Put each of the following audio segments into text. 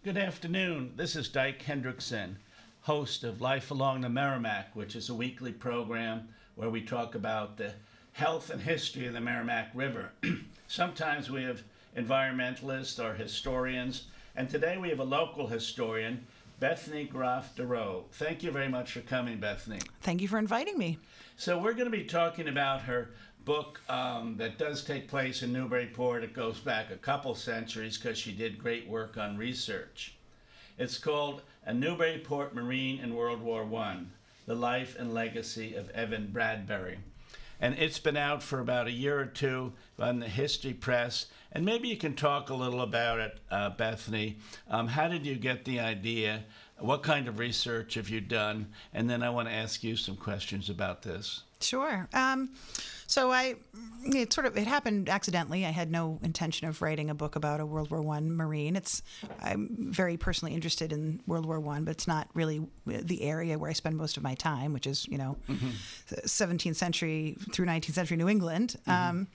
Good afternoon. This is Dyke Hendrickson, host of Life Along the Merrimack, which is a weekly program where we talk about the health and history of the Merrimack River. Sometimes we have environmentalists or historians, and today we have a local historian, Bethany Groff Dorau. Thank you very much for coming, Bethany. Thank you for inviting me. So we're going to be talking about her book that does take place in Newburyport. It goes back a couple centuries because she did great work on research. It's called A Newburyport Marine in World War I, The Life and Legacy of Evan Bradbury. And it's been out for about a year or two on the History Press. And maybe you can talk a little about it, Bethany. How did you get the idea? What kind of research have you done? And then I want to ask you some questions about this. Sure. So it happened accidentally. I had no intention of writing a book about a World War I Marine. I'm very personally interested in World War I, but it's not really the area where I spend most of my time, which is, 17th century through 19th century New England. And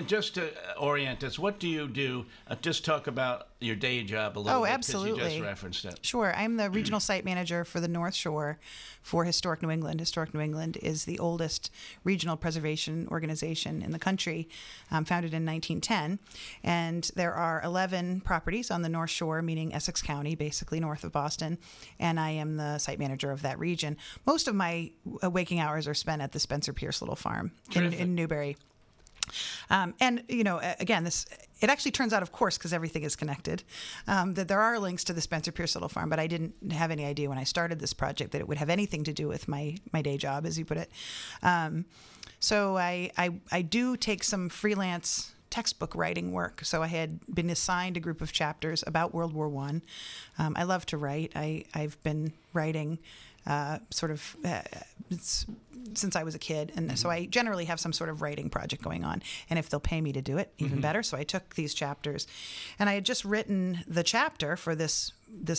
just to orient us, what do you do? Just talk about your day job a little bit. Absolutely. Because you just referenced it. Sure. I'm the regional site manager for the North Shore for Historic New England. Historic New England is the oldest regional preservation organization in the country, founded in 1910. And there are 11 properties on the North Shore, meaning Essex County, basically north of Boston. And I am the site manager of that region. Most of my waking hours are spent at the Spencer Pierce Little Farm in Newbury. Again, it actually turns out, of course, because everything is connected, that there are links to the Spencer Pierce Little Farm, but I didn't have any idea when I started this project that it would have anything to do with my day job, as you put it. So I do take some freelance textbook writing work. So I had been assigned a group of chapters about World War I. I love to write. I've been writing since I was a kid. And so I generally have some sort of writing project going on. And if they'll pay me to do it, even better. So I took these chapters. And I had just written the chapter for this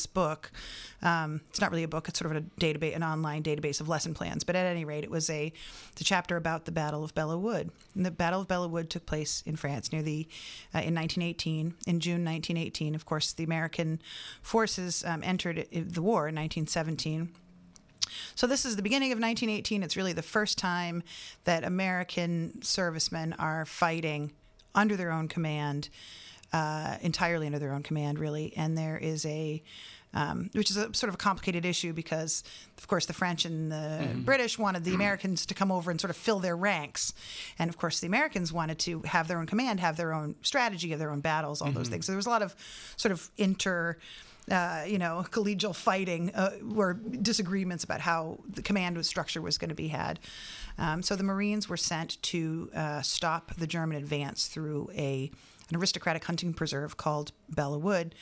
book. It's not really a book. It's sort of an online database of lesson plans. But at any rate, it was the chapter about the Battle of Belleau Wood. And the Battle of Belleau Wood took place in France in 1918. In June 1918, of course, the American forces entered the war in 1917. So this is the beginning of 1918. It's really the first time that American servicemen are fighting under their own command, entirely under their own command, really. And there is which is a sort of a complicated issue because, of course, the French and the British wanted the Americans to come over and sort of fill their ranks. And, of course, the Americans wanted to have their own command, have their own strategy, have their own battles, all those things. So there was a lot of sort of collegial fighting or disagreements about how the command structure was going to be had. So the Marines were sent to stop the German advance through an aristocratic hunting preserve called Belleau Wood.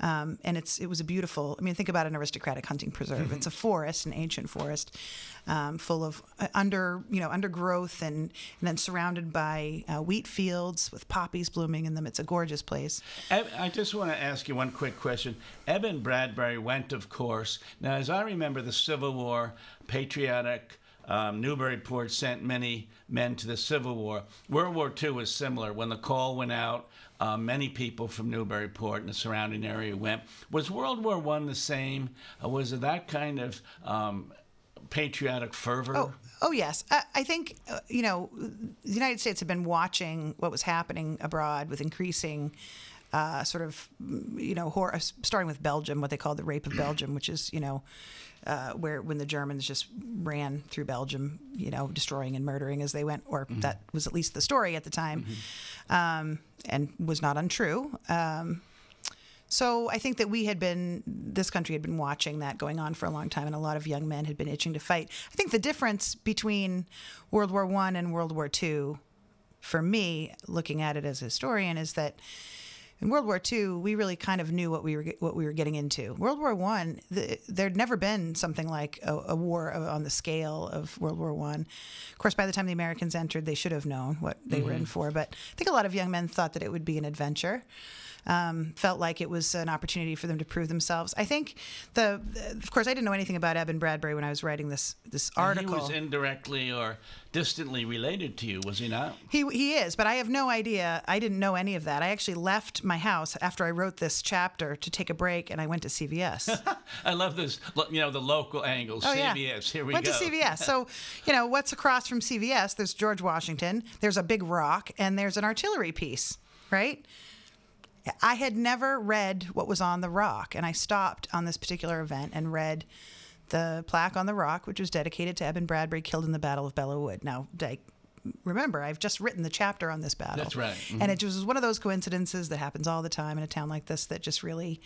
And it was a beautiful, think about an aristocratic hunting preserve. It's a forest, an ancient forest, full of undergrowth and then surrounded by wheat fields with poppies blooming in them. It's a gorgeous place. I just want to ask you one quick question. Evan Bradbury went, of course. Now, as I remember the Civil War, patriotic Newburyport sent many men to the Civil War. World War II was similar. When the call went out, many people from Newburyport and the surrounding area went. Was World War I the same? Was it that kind of patriotic fervor? Oh yes. I think, the United States had been watching what was happening abroad with increasing horror, starting with Belgium, what they call the Rape of Belgium, which is, when the Germans just ran through Belgium, destroying and murdering as they went, or that was at least the story at the time, and was not untrue. So I think that this country had been watching that going on for a long time, and a lot of young men had been itching to fight. I think the difference between World War I and World War II, for me, looking at it as a historian, is that in World War II, we really kind of knew what we were getting into. World War I, there'd never been something like a war on the scale of World War I. Of course, by the time the Americans entered, they should have known what they were in for. But I think a lot of young men thought that it would be an adventure. felt like it was an opportunity for them to prove themselves. I think of course, I didn't know anything about Eben Bradbury when I was writing this article. He was indirectly or distantly related to you, was he not? He is, but I have no idea. I didn't know any of that. I actually left my house after I wrote this chapter to take a break, and I went to CVS. I love this, the local angle. Oh, CVS, yeah. here we went go. to CVS. So, what's across from CVS? There's George Washington, there's a big rock, and there's an artillery piece, right? I had never read what was on the rock, and I stopped on this particular event and read the plaque on the rock, which was dedicated to Eben Bradbury, killed in the Battle of Belleau Wood. Now, remember, I've just written the chapter on this battle. That's right. Mm-hmm. And it was one of those coincidences that happens all the time in a town like this that just really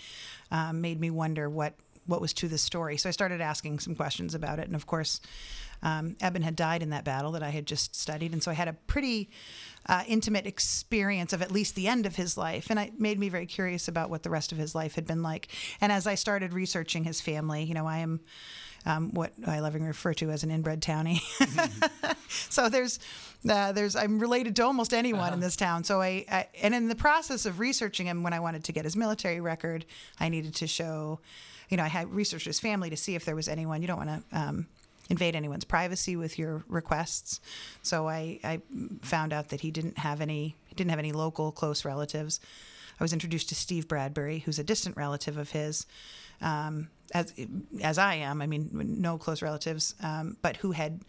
made me wonder what was to this story. So I started asking some questions about it. And of course, Eben had died in that battle that I had just studied. And so I had a pretty intimate experience of at least the end of his life. And it made me very curious about what the rest of his life had been like. And as I started researching his family, I am what I lovingly refer to as an inbred townie. So I'm related to almost anyone in this town. So and in the process of researching him, when I wanted to get his military record, I needed to show, I had researched his family to see if there was anyone. You don't want to invade anyone's privacy with your requests. So I found out that he didn't have any local close relatives. I was introduced to Steve Bradbury, who's a distant relative of his, as I am. I mean, no close relatives, but who had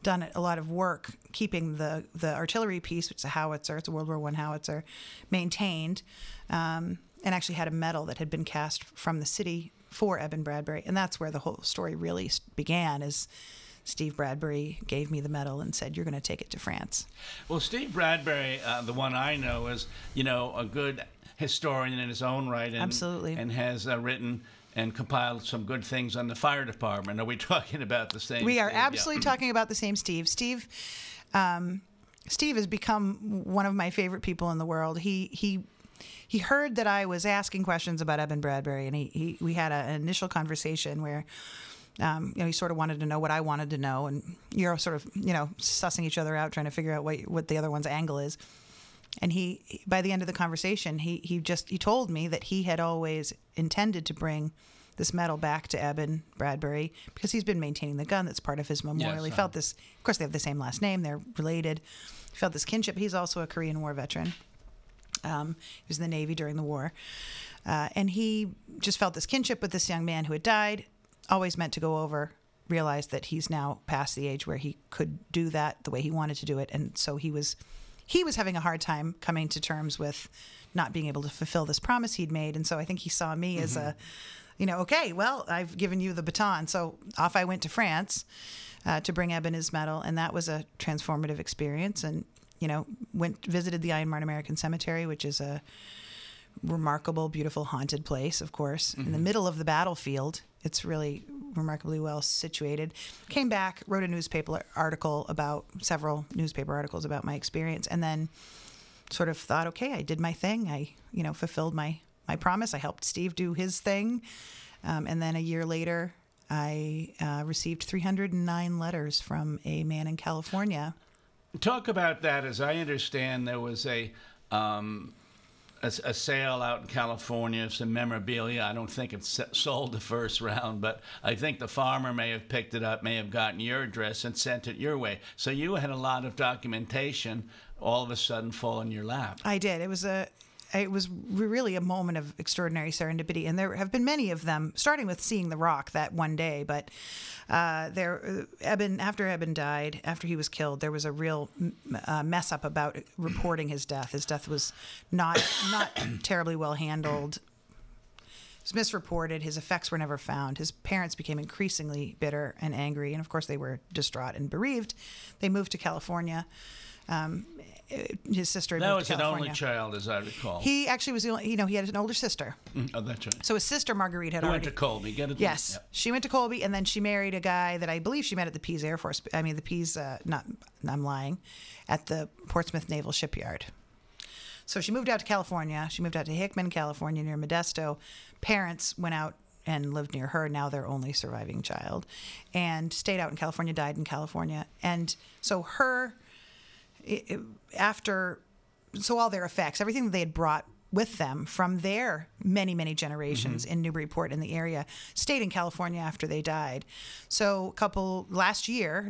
done a lot of work keeping the artillery piece, which is a howitzer, it's a World War I howitzer, maintained, and actually had a medal that had been cast from the city for Eben Bradbury. And that's where the whole story really began, is Steve Bradbury gave me the medal and said, "You're going to take it to France." Well, Steve Bradbury, the one I know, is, a good historian in his own right. And, Absolutely. And has written and compiled some good things on the fire department. Are we talking about the same? We are Steve? absolutely talking about the same Steve. Steve has become one of my favorite people in the world. He heard that I was asking questions about Eben Bradbury, and we had an initial conversation where he sort of wanted to know what I wanted to know, and you're sort of sussing each other out, trying to figure out what the other one's angle is. And by the end of the conversation, he told me that he had always intended to bring this medal back to Eben Bradbury because he's been maintaining the gun that's part of his memorial. Yes, he felt this. Of course, they have the same last name; they're related. He felt this kinship. He's also a Korean War veteran. He was in the Navy during the war, and he just felt this kinship with this young man who had died. Always meant to go over. Realized that he's now past the age where he could do that the way he wanted to do it, and so he was having a hard time coming to terms with not being able to fulfill this promise he'd made. And so I think he saw me as a, okay, well, I've given you the baton. So off I went to France to bring Eben his medal. And that was a transformative experience. And, visited the Iron Martin American Cemetery, which is a remarkable, beautiful, haunted place, of course, in the middle of the battlefield. It's really remarkably well situated. Came back, wrote several newspaper articles about my experience, and then sort of thought, okay, I did my thing. I, fulfilled my promise. I helped Steve do his thing. And then a year later, I received 309 letters from a man in California. Talk about that. As I understand, there was a sale out in California of some memorabilia. I don't think it sold the first round, but I think the farmer may have picked it up, may have gotten your address and sent it your way. So you had a lot of documentation all of a sudden fall in your lap. I did. It was really a moment of extraordinary serendipity, and there have been many of them, starting with seeing the rock that one day. But after Eben died, after he was killed, there was a real mess up about reporting his death. His death was not terribly well handled. It was misreported. His effects were never found. His parents became increasingly bitter and angry, and of course they were distraught and bereaved. They moved to California. His sister had moved to California. That was an only child, as I recall. He actually was the only, he had an older sister. Oh, that's right. So his sister, Marguerite, who went to Colby. Yes. Yep. She went to Colby, and then she married a guy that I believe she met at the Pease Air Force. I mean, the Pease, I'm lying, at the Portsmouth Naval Shipyard. So she moved out to California. She moved out to Hickman, California, near Modesto. Parents went out and lived near her, now their only surviving child, and stayed out in California, died in California. And so all their effects, everything that they had brought with them from their many, many generations in Newburyport in the area, stayed in California after they died. So last year,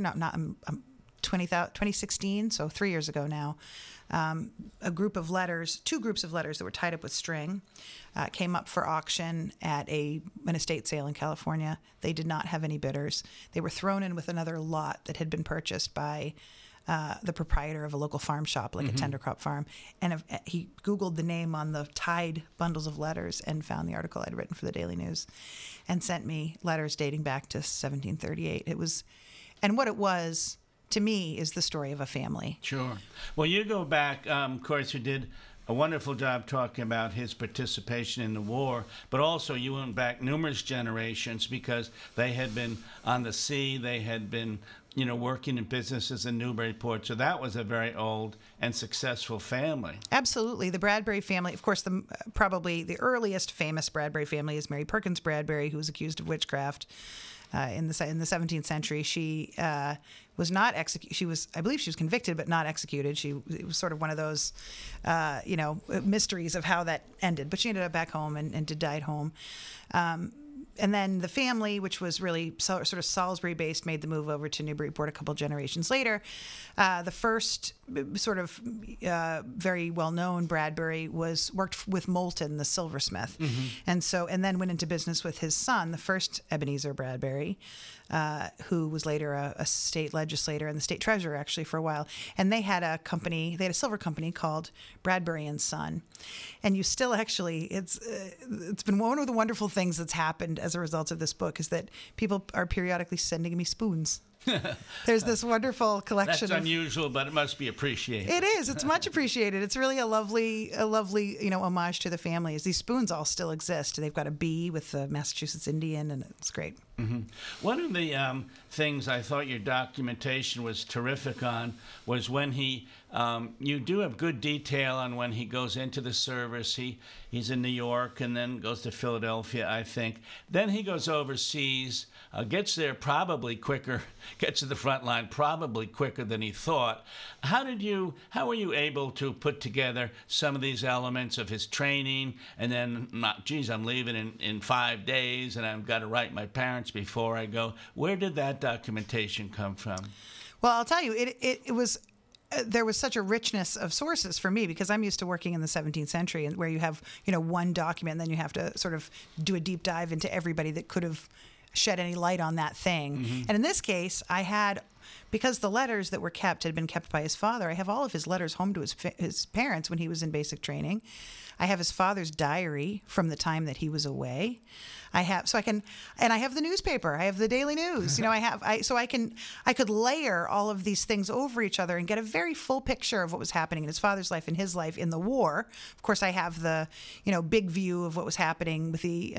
2016, so 3 years ago now, two groups of letters that were tied up with string came up for auction at an estate sale in California. They did not have any bidders. They were thrown in with another lot that had been purchased by the proprietor of a local farm shop, like a tender crop farm. And he Googled the name on the tied bundles of letters and found the article I'd written for the Daily News and sent me letters dating back to 1738. And what it was, to me, is the story of a family. Sure. Well, you go back, of course, you did a wonderful job talking about his participation in the war, but also you went back numerous generations because they had been on the sea, they had been, working in businesses in Newburyport. So that was a very old and successful family. Absolutely. The Bradbury family, of course, probably the earliest famous Bradbury family is Mary Perkins Bradbury, who was accused of witchcraft. In the 17th century, she was not executed. I believe she was convicted, but not executed. It was sort of one of those, mysteries of how that ended. But she ended up back home and did die at home. And then the family, which was really sort of Salisbury-based, made the move over to Newburyport a couple generations later. The first sort of very well-known Bradbury worked with Moulton, the silversmith, and then went into business with his son, the first Ebenezer Bradbury, who was later a state legislator and the state treasurer actually for a while. And they had a silver company called Bradbury and Son. And you still actually, it's been one of the wonderful things that's happened as a result of this book is that people are periodically sending me spoons. There's this wonderful collection. That's unusual, but it must be appreciated. It is. It's much appreciated. It's really a lovely, homage to the families. These spoons all still exist. They've got a bee with the Massachusetts Indian, and it's great. One of the things I thought your documentation was terrific on was when you do have good detail on when he goes into the service. He's in New York and then goes to Philadelphia, I think. Then he goes overseas, gets there probably quicker, gets to the front line probably quicker than he thought. How were you able to put together some of these elements of his training and then, I'm leaving in 5 days and I've got to write my parents before I go. Where did that documentation come from? Well, I'll tell you, it was there was such a richness of sources for me because I'm used to working in the 17th century and where you have, one document and then you have to sort of do a deep dive into everybody that could have shed any light on that thing. And in this case, because the letters that were had been kept by his father, I have all of his letters home to his parents when he was in basic training. I have his father's diary from the time that he was away. I have the newspaper. I have the Daily News. I could layer all of these things over each other and get a very full picture of what was happening in his father's life and his life in the war. Of course, I have the, big view of what was happening with the,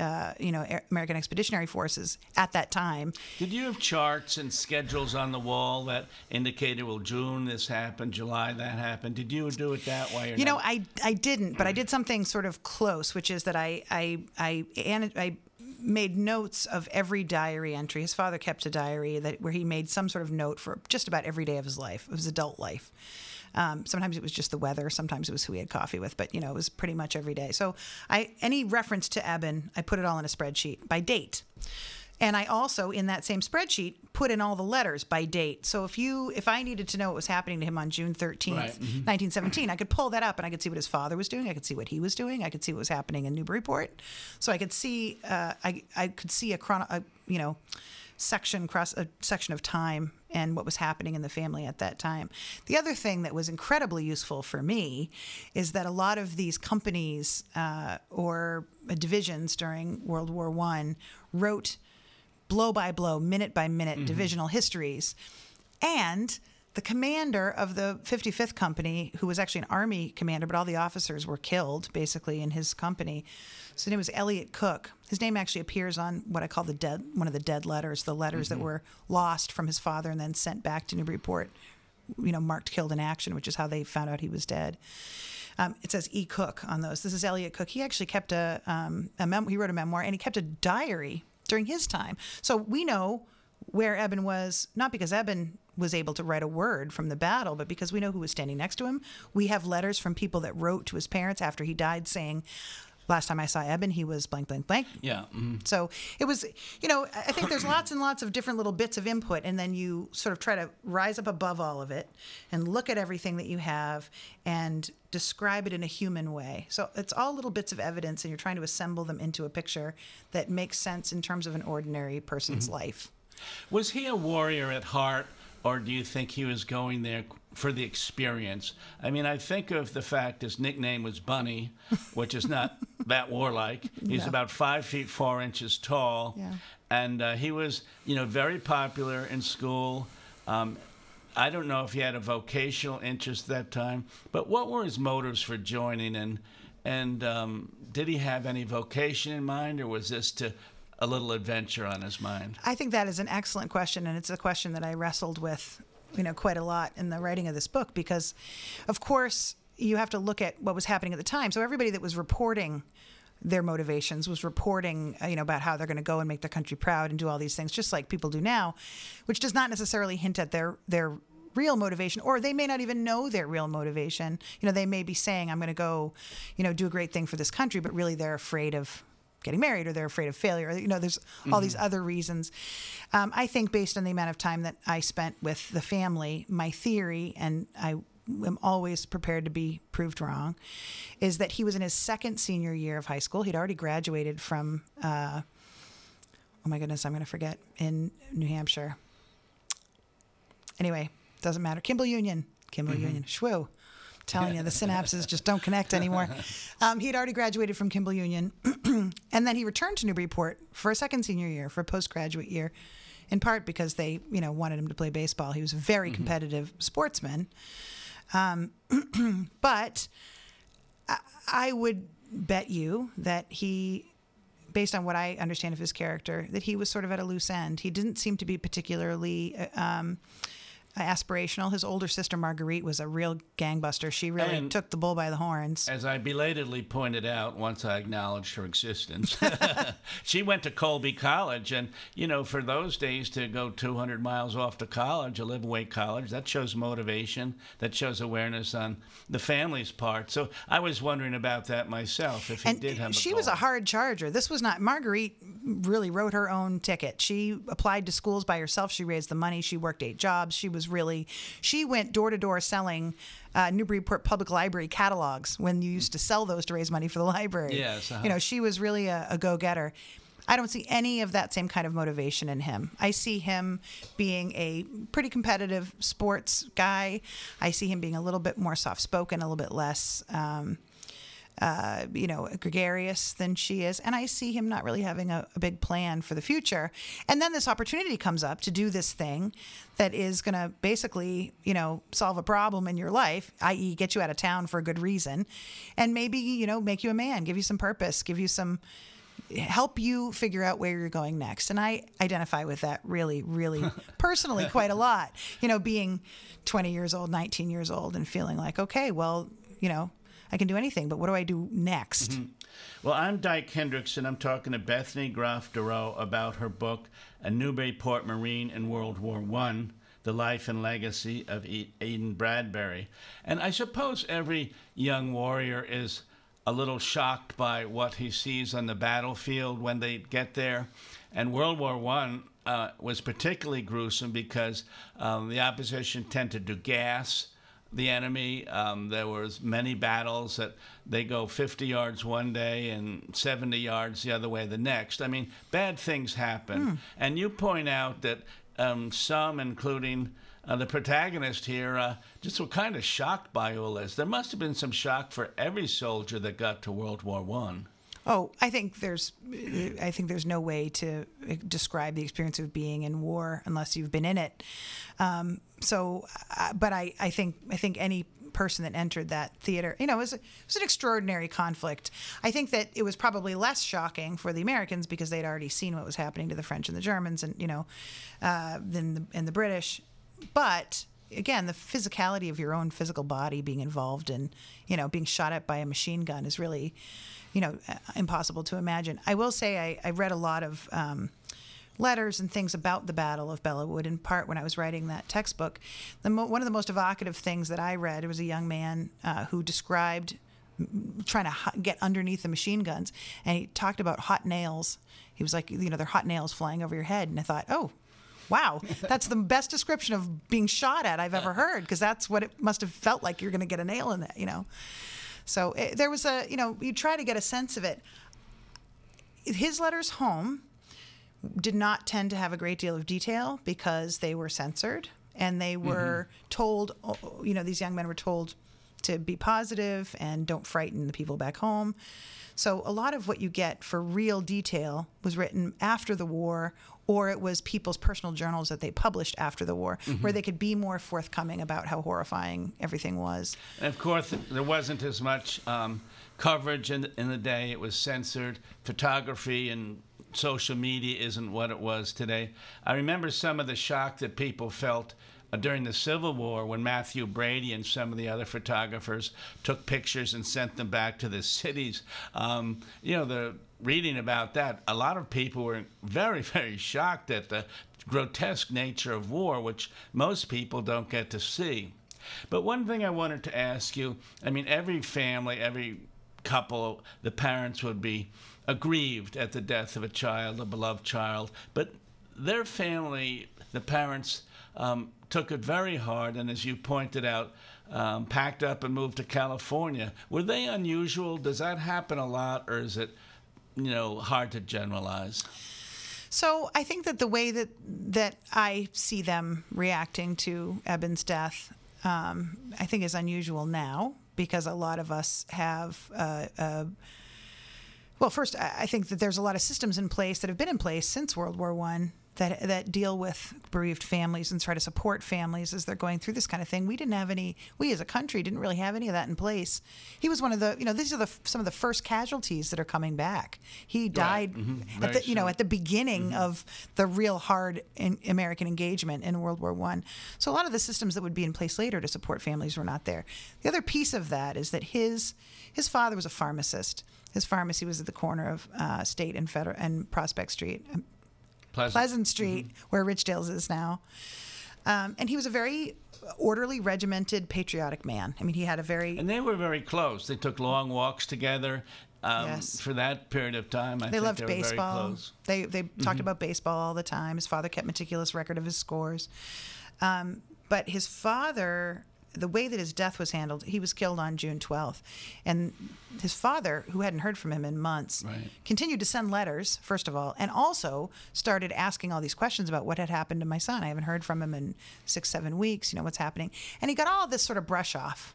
American Expeditionary Forces at that time. Did you have charts and schedules on the wall that indicated, well, June this happened, July that happened? Did you do it that way? Or not? I didn't, but I did something sort of close, which is that I made notes of every diary entry. His father kept a diary where he made some sort of note for just about every day of his life, of his adult life. Sometimes it was just the weather. Sometimes it was who he had coffee with. But, it was pretty much every day. So any reference to Eben, I put it all in a spreadsheet by date. And I also, in that same spreadsheet, put in all the letters by date. So if I needed to know what was happening to him on June 13th, 1917, I could pull that up and I could see what his father was doing. I could see what he was doing. I could see what was happening in Newburyport. So I could see I could see a section of time and what was happening in the family at that time. The other thing that was incredibly useful for me is that a lot of these companies or divisions during World War I wrote blow by blow, minute by minute divisional histories. And the commander of the 55th Company, who was actually an Army commander, but all the officers were killed basically in his company. His name was Elliot Cook. His name actually appears on what I call one of the dead letters, the letters that were lost from his father and then sent back to Newburyport, marked killed in action, which is how they found out he was dead. It says E. Cook on those. This is Elliot Cook. He actually kept he wrote a memoir and he kept a diary during his time. So we know where Eben was, not because Eben was able to write a word from the battle, but because we know who was standing next to him. We have letters from people that wrote to his parents after he died saying, last time I saw Eben, he was blank, blank, blank. Yeah. Mm-hmm. So it was, I think there's lots and lots of different little bits of input, and then you sort of try to rise up above all of it and look at everything that you have and describe it in a human way. So it's all little bits of evidence, and you're trying to assemble them into a picture that makes sense in terms of an ordinary person's life. Was he a warrior at heart, or do you think he was going there for the experience? I mean, I think of the fact his nickname was Bunny, which is not that warlike. He's No. about 5 feet 4 inches tall, Yeah. and he was, very popular in school. I don't know if he had a vocational interest at that time, but what were his motives for joining, and did he have any vocation in mind, or was this a little adventure on his mind? I think that is an excellent question, and it's a question that I wrestled with, quite a lot in the writing of this book, because, of course, you have to look at what was happening at the time. So everybody that was reporting their motivations was reporting, about how they're going to go and make their country proud and do all these things, just like people do now, which does not necessarily hint at their real motivation, or they may not even know their real motivation. They may be saying, I'm going to go, do a great thing for this country, but really they're afraid of getting married, or they're afraid of failure. There's all these other reasons. I think based on the amount of time that I spent with the family, my theory, and I am always prepared to be proved wrong, is that he was in his second senior year of high school. He'd already graduated from, oh my goodness, I'm going to forget, in New Hampshire. Anyway, doesn't matter. Kimball Union. Shwoo. Telling you, the synapses just don't connect anymore. He'd already graduated from Kimball Union, and then he returned to Newburyport for a second senior year, for a postgraduate year, in part because they, wanted him to play baseball. He was a very competitive sportsman. But I would bet you that he, based on what I understand of his character, that he was sort of at a loose end. He didn't seem to be particularly aspirational. His older sister, Marguerite, was a real gangbuster. She really took the bull by the horns. As I belatedly pointed out once I acknowledged her existence, she went to Colby College, and, for those days to go 200 miles off to college, a live-away college, that shows motivation, that shows awareness on the family's part. So I was wondering about that myself, if he did have a she goal. was a hard charger. This was not, Marguerite really wrote her own ticket. She applied to schools by herself. She raised the money. She worked 8 jobs. She went door to door selling Newburyport Public Library catalogs when you used to sell those to raise money for the library. Yes. She was really a go-getter. I don't see any of that same kind of motivation in him. I see him being a pretty competitive sports guy. I see him being a little bit more soft-spoken, a little bit less gregarious than she is. And I see him not really having a big plan for the future. And then this opportunity comes up to do this thing that is going to basically, solve a problem in your life, i.e. get you out of town for a good reason, and maybe, make you a man, give you some purpose, help you figure out where you're going next. And I identify with that really, really personally quite a lot, being 20 years old, 19 years old, and feeling like, okay, well, I can do anything, but what do I do next? Mm-hmm. Well, I'm Dyke Hendrickson. I'm talking to Bethany Groff Dorau about her book, A Newburyport Marine in World War I, The Life and Legacy of Eden Bradbury. And I suppose every young warrior is a little shocked by what he sees on the battlefield when they get there. And World War I was particularly gruesome because the opposition tended to gas the enemy. There was many battles that they go 50 yards one day and 70 yards the other way the next. I mean, bad things happen. And you point out that some, including the protagonist here, just were kind of shocked by all this. There must have been some shock for every soldier that got to World War I. Oh, I think there's no way to describe the experience of being in war unless you've been in it. But I think any person that entered that theater, it was an extraordinary conflict. I think that it was probably less shocking for the Americans because they'd already seen what was happening to the French and the Germans, and than the British. But again, the physicality of your own physical body being involved in, being shot at by a machine gun is really, impossible to imagine. I will say I read a lot of letters and things about the Battle of Bellawood, in part when I was writing that textbook. One of the most evocative things that I read, it was a young man who described trying to get underneath the machine guns, and he talked about hot nails. He was like, they're hot nails flying over your head. And I thought, oh, wow, that's the best description of being shot at I've ever heard, because that's what it must have felt like. You're going to get a nail in that, So there was you try to get a sense of it. His letters home did not tend to have a great deal of detail because they were censored, and they were told, these young men were told to be positive and don't frighten the people back home. So a lot of what you get for real detail was written after the war, or it was people's personal journals that they published after the war, where they could be more forthcoming about how horrifying everything was. And of course, there wasn't as much coverage in the day. It was censored. Photography and social media isn't what it was today. I remember some of the shock that people felt during the Civil War when Matthew Brady and some of the other photographers took pictures and sent them back to the cities. The reading about that, a lot of people were very, very shocked at the grotesque nature of war, which most people don't get to see. But one thing I wanted to ask you, every family, every couple, the parents would be aggrieved at the death of a child, a beloved child, but their family, the parents, took it very hard, and as you pointed out, packed up and moved to California. Were they unusual? Does that happen a lot, or is it, hard to generalize? So I think that the way that I see them reacting to Eben's death, I think is unusual now, because a lot of us have well, first, I think that there's a lot of systems in place that have been in place since World War I that deal with bereaved families and try to support families as they're going through this kind of thing. We as a country didn't really have any of that in place. He was one of the, these are some of the first casualties that are coming back. He died at the beginning of the real hard American engagement in World War I. So a lot of the systems that would be in place later to support families were not there. The other piece of that is that his father was a pharmacist. His pharmacy was at the corner of State and Prospect Street. Pleasant Street, where Ridgedale's is now. And he was a very orderly, regimented, patriotic man. He had a very... And they were very close. They took long walks together. Yes. For that period of time, I think loved they were baseball. very close. They talked about baseball all the time. His father kept meticulous record of his scores. But his father... The way that his death was handled, he was killed on June 12th. And his father, who hadn't heard from him in months, continued to send letters, first of all, and also started asking all these questions about what had happened to my son. I haven't heard from him in 6-7 weeks, what's happening. And he got all this sort of brush off.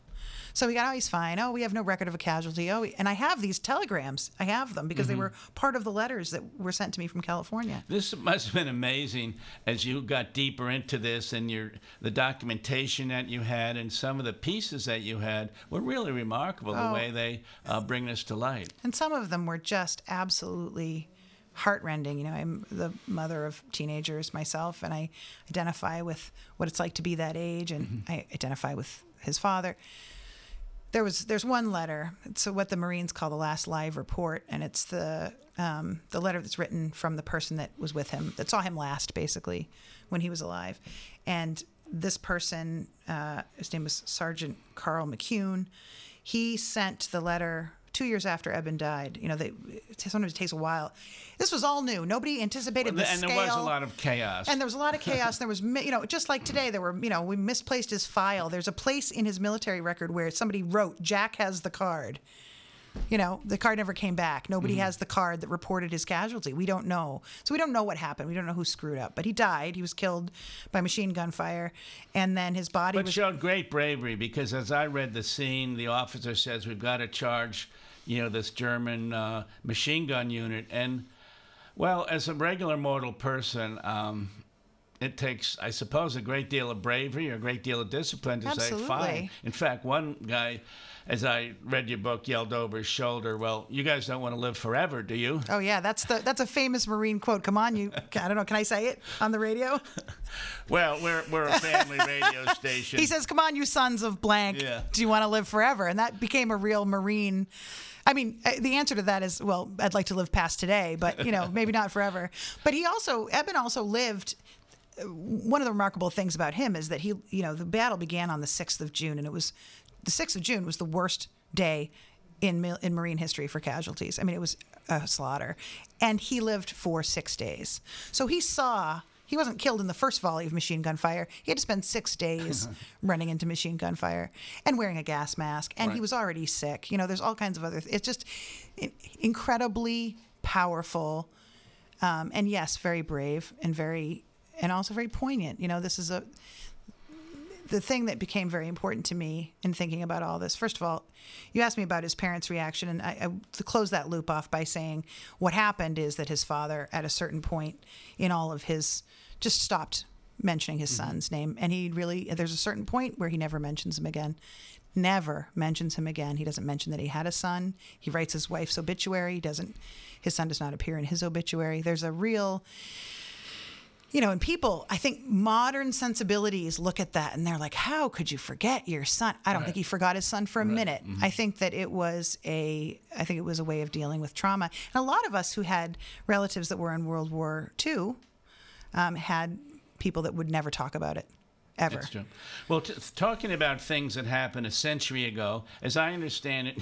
So we got, oh, he's fine. Oh, we have no record of a casualty. Oh, and I have these telegrams. I have them because they were part of the letters that were sent to me from California. This must have been amazing as you got deeper into this, and the documentation that you had and some of the pieces that you had were really remarkable, the way they bring this to light. And some of them were just absolutely heartrending. I'm the mother of teenagers myself, and I identify with what it's like to be that age, and I identify with his father. There's one letter. It's what the Marines call the last live report, and it's the letter that's written from the person that was with him, that saw him last, basically, when he was alive. And this person, his name was Sergeant Carl McCune. He sent the letter 2 years after Eben died. Sometimes it takes a while. This was all new. Nobody anticipated the scale. And there was a lot of chaos. And there was a lot of chaos. There was, just like today, there were, we misplaced his file. There's a place in his military record where somebody wrote, Jack has the card. The card never came back. Nobody has the card that reported his casualty. We don't know. So we don't know what happened. We don't know who screwed up. But he died. He was killed by machine gun fire. And then his body showed great bravery, because as I read the scene, the officer says, we've got to charge, this German machine gun unit. And, well, as a regular mortal person, it takes, I suppose, a great deal of bravery or a great deal of discipline to say, fine. In fact, one guy, as I read your book, yelled over his shoulder, well, you guys don't want to live forever, do you? Oh, yeah, that's a famous Marine quote. Come on, I don't know, can I say it on the radio? Well, we're a family radio station. He says, come on, you sons of blank, do you want to live forever? And that became a real Marine I mean, the answer to that is, well, I'd like to live past today, but, maybe not forever. But Eben also lived. One of the remarkable things about him is that the battle began on the 6th of June, and the 6th of June was the worst day in Marine history for casualties. I mean, it was a slaughter. And he lived for 6 days. So he wasn't killed in the first volley of machine gun fire. He had to spend 6 days running into machine gun fire and wearing a gas mask. And he was already sick. There's all kinds of other it's just incredibly powerful. And yes, very brave and also very poignant. This is the thing that became very important to me in thinking about all this. First of all, you asked me about his parents' reaction, and I to close that loop off by saying what happened is that his father, at a certain point in all of his, just stopped mentioning his son's name, and there's a certain point where he never mentions him again. Never mentions him again. He doesn't mention that he had a son. He writes his wife's obituary. His son does not appear in his obituary. There's a real... and people, I think modern sensibilities look at that and they're like, how could you forget your son? I don't think he forgot his son for a minute. I think that it was a way of dealing with trauma. And a lot of us who had relatives that were in World War II had people that would never talk about it. Ever. That's true. Well, talking about things that happened a century ago, as I understand it,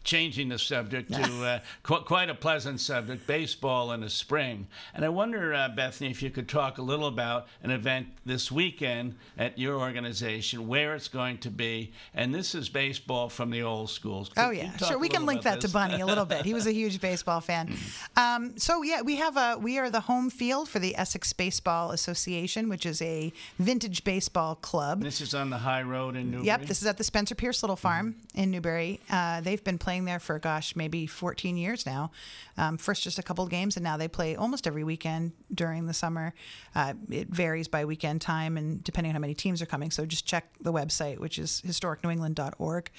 changing the subject to quite a pleasant subject, baseball in the spring. And I wonder, Bethany, if you could talk a little about an event this weekend at your organization, where it's going to be. And this is baseball from the old schools. Sure. We can link that to Bunny a little bit. He was a huge baseball fan. We are the home field for the Essex Baseball Association, which is a vintage baseball club. This is on the high road in Newbury? Yep, this is at the Spencer Pierce Little Farm in Newbury. They've been playing there for, maybe 14 years now. First just a couple of games, and now they play almost every weekend during the summer. It varies by weekend time and depending on how many teams are coming. So just check the website, which is historicnewengland.org,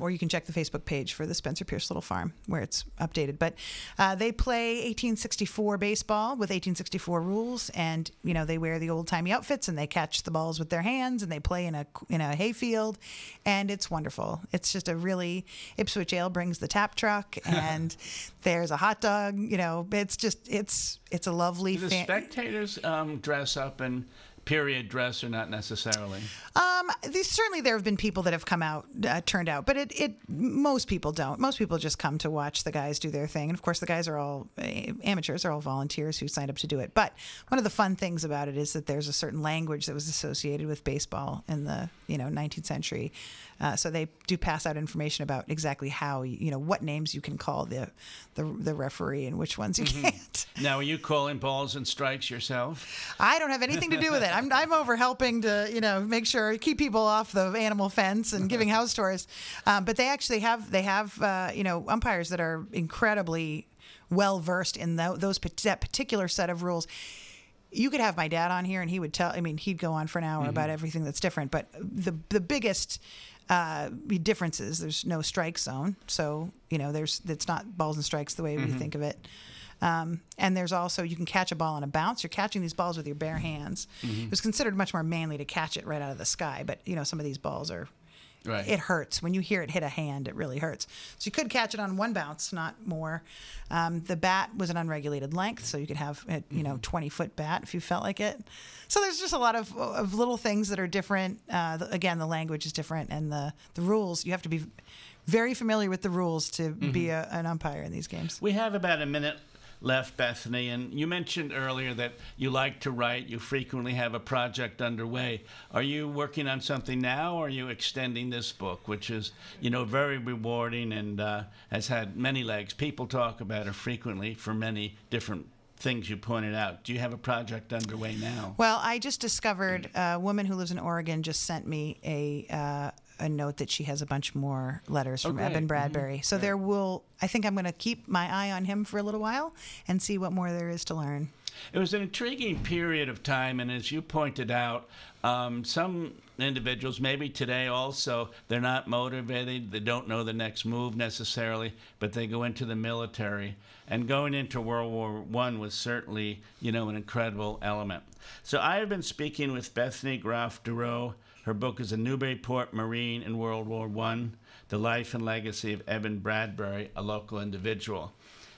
or you can check the Facebook page for the Spencer Pierce Little Farm where it's updated. But they play 1864 baseball with 1864 rules, and they wear the old-timey outfits and they catch the balls with their hands, and they play in a hayfield, and it's wonderful. It's just Ipswich Ale brings the tap truck, and there's a hot dog. It's a lovely. Do the spectators dress up in period dress or not necessarily? Certainly there have been people that have come out, turned out, but most people don't. Most people just come to watch the guys do their thing. And of course the guys are all amateurs, they're all volunteers who signed up to do it. But one of the fun things about it is that there's a certain language that was associated with baseball in the 19th century. So they do pass out information about exactly how, what names you can call the referee and which ones you can't. Now, are you calling balls and strikes yourself? I don't have anything to do with it. I'm over helping to, make sure, keep people off the animal fence and giving house tours. But they actually have umpires that are incredibly well versed in that particular set of rules. You could have my dad on here and he would he'd go on for an hour about everything that's different. But the biggest differences, there's no strike zone. So, it's not balls and strikes the way we think of it. And there's also, you can catch a ball on a bounce. You're catching these balls with your bare hands. It was considered much more manly to catch it right out of the sky. But, some of these balls are, it hurts. When you hear it hit a hand, it really hurts. So you could catch it on one bounce, not more. The bat was an unregulated length, so you could have a 20-foot bat if you felt like it. So there's just a lot of little things that are different. Again, the language is different, and the rules, you have to be very familiar with the rules to be an umpire in these games. We have about a minute left, Bethany, and you mentioned earlier that you like to write. You frequently have a project underway. Are you working on something now, or are you extending this book, which is, very rewarding and has had many legs? People talk about it frequently for many different things you pointed out. Do you have a project underway now? Well, I just discovered a woman who lives in Oregon just sent me a note that she has a bunch more letters from Eben Bradbury. So I think I'm going to keep my eye on him for a little while and see what more there is to learn. It was an intriguing period of time, and as you pointed out, some individuals, maybe today also, they're not motivated, they don't know the next move necessarily, but they go into the military. And going into World War I was certainly, an incredible element. So I have been speaking with Bethany Groff Dorau. Her book is A Newburyport Marine in World War I. the life and legacy of Evan Bradbury, a local individual.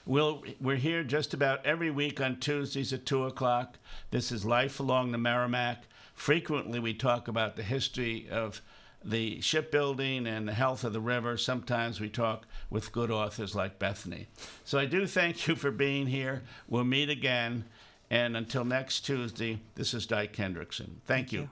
We're here just about every week on Tuesdays at 2 o'clock. This is Life Along the Merrimack. Frequently we talk about the history of the shipbuilding and the health of the river. Sometimes we talk with good authors like Bethany. So I do thank you for being here. We'll meet again. And until next Tuesday, this is Dyke Hendrickson. Thank you.